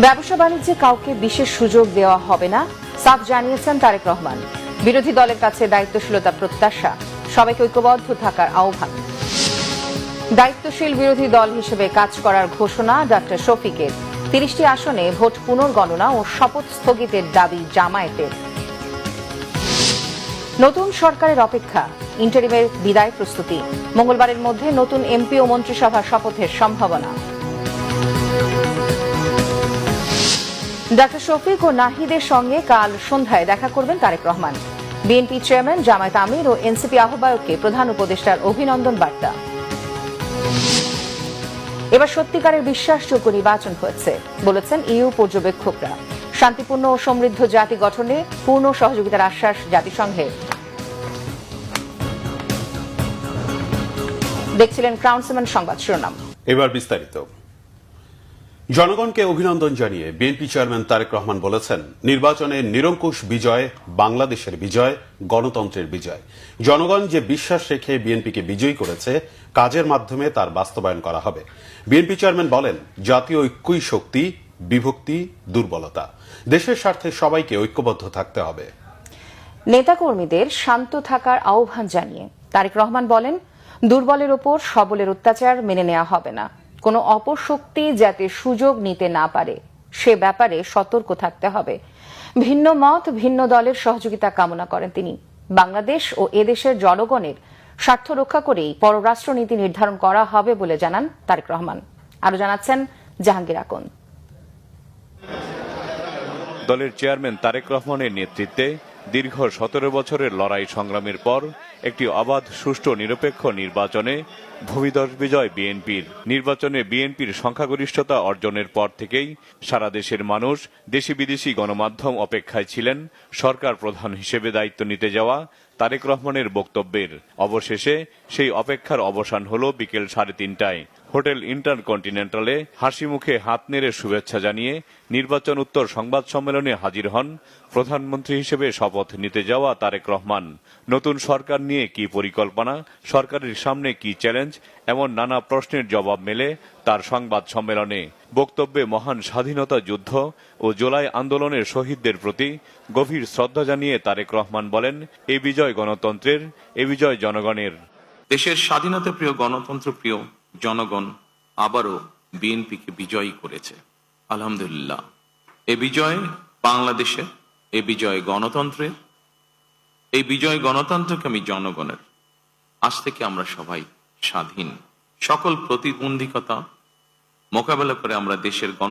ব্যবসা বাণিজ্যে কাউকে বিশেষ সুযোগ দেওয়া হবে না, সাফ জানিয়েছেন তারেক রহমান। বিরোধী দলের কাছে দায়িত্বশীলতা প্রত্যাশা, সবাইকে ঐক্যবদ্ধ থাকার আহ্বান। দায়িত্বশীল বিরোধী দল হিসেবে কাজ করার ঘোষণা ডক্টর শফিকের। ৩০টি আসনে ভোট পুনর্গণনা ও শপথ স্থগিতের দাবি জামায়াতের। নতুন সরকারের অপেক্ষা, ইন্টারিমের বিদায় প্রস্তুতি। মঙ্গলবারের মধ্যে নতুন এমপি ও মন্ত্রিসভা শপথের সম্ভাবনা। ডক্টর শফিক ও নাহিদের সঙ্গে কাল সন্ধ্যায় দেখা করবেন তারেক রহমান। বিএনপি চেয়ারম্যান, জামায়াত আমির ও এনসিপি আহ্বায়ককে প্রধান উপদেষ্টার অভিনন্দন বার্তা। এবার সত্যিকারের বিশ্বাসযোগ্য নির্বাচন হয়েছে বলেছেন ইইউ পর্যবেক্ষকরা। শান্তিপূর্ণ ও সমৃদ্ধ জাতি গঠনে পূর্ণ সহযোগিতার আশ্বাস জাতিসংঘের। দেখছিলেন ক্রাউন সিমেন্ট সংবাদ শিরোনাম। এবার বিস্তারিত। জনগণকে অভিনন্দন জানিয়ে বিএনপি চেয়ারম্যান তারেক রহমান বলেছেন, নির্বাচনে নিরঙ্কুশ বিজয় বাংলাদেশের বিজয়, গণতন্ত্রের বিজয়। জনগণ যে বিশ্বাস রেখে বিএনপিকে বিজয়ী করেছে, কাজের মাধ্যমে তার বাস্তবায়ন করা হবে। বিএনপি চেয়ারম্যান বলেন, জাতীয় ঐক্যই শক্তি, বিভক্তি দুর্বলতা। দেশের স্বার্থে সবাইকে ঐক্যবদ্ধ থাকতে হবে। নেতাকর্মীদের শান্ত থাকার আহ্বান জানিয়ে তারেক রহমান বলেন, দুর্বলের ওপর সবলের অত্যাচার মেনে নেওয়া হবে না। কোনো অপশক্তি যাতে সুযোগ নিতে না পারে সে ব্যাপারে সতর্ক থাকতে হবে। ভিন্ন মত, ভিন্ন দলের সহযোগিতা কামনা করেন তিনি। বাংলাদেশ ও এদেশের জনগণের স্বার্থ রক্ষা করেই পররাষ্ট্রনীতি নির্ধারণ করা হবে বলে জানান তারেক রহমান। আরো জানাচ্ছেন জাহাঙ্গীর আকন। দলের চেয়ারম্যান তারেক রহমানের নেতৃত্বে দীর্ঘ ১৭ বছরের লড়াই সংগ্রামের পর একটি অবাধ, সুষ্ঠু, নিরপেক্ষ নির্বাচনে ভূমিধস বিজয় বিএনপির। নির্বাচনে বিএনপির সংখ্যাগরিষ্ঠতা অর্জনের পর থেকেই সারা দেশের মানুষ, দেশি বিদেশি গণমাধ্যম অপেক্ষায় ছিলেন সরকার প্রধান হিসেবে দায়িত্ব নিতে যাওয়া তারেক রহমানের বক্তব্যের। অবশেষে সেই অপেক্ষার অবসান হল বিকেল ৩:৩০টায়। হোটেল ইন্টারকন্টিনেন্টালে হাসি মুখে হাত নেড়ে শুভেচ্ছা জানিয়ে নির্বাচন উত্তর সংবাদ সম্মেলনে হাজির হন প্রধানমন্ত্রী হিসেবে শপথ নিতে যাওয়া তারেক রহমান। নতুন সরকার নিয়ে কি পরিকল্পনা, সরকারের সামনে কি চ্যালেঞ্জ, এমন নানা প্রশ্নের জবাব মেলে তার সংবাদ সম্মেলনে। বক্তব্যে মহান স্বাধীনতা যুদ্ধ ও জুলাই আন্দোলনের শহীদদের প্রতি গভীর শ্রদ্ধা জানিয়ে তারেক রহমান বলেন, এ বিজয় গণতন্ত্রের, এ বিজয় জনগণের। দেশের স্বাধীনতা প্রিয়, গণতন্ত্র প্রিয় জনগণ আবারও বিএনপিকে বিজয়ী করেছে। আলহামদুলিল্লাহ। এ বিজয় বাংলাদেশের, এ বিজয় গণতন্ত্রের, এই বিজয় গণতন্ত্রকামী জনগণের। আজ থেকে আমরা সবাই স্বাধীন। সকল প্রতিবন্ধকতা মোকাবেলা করে আমরা দেশের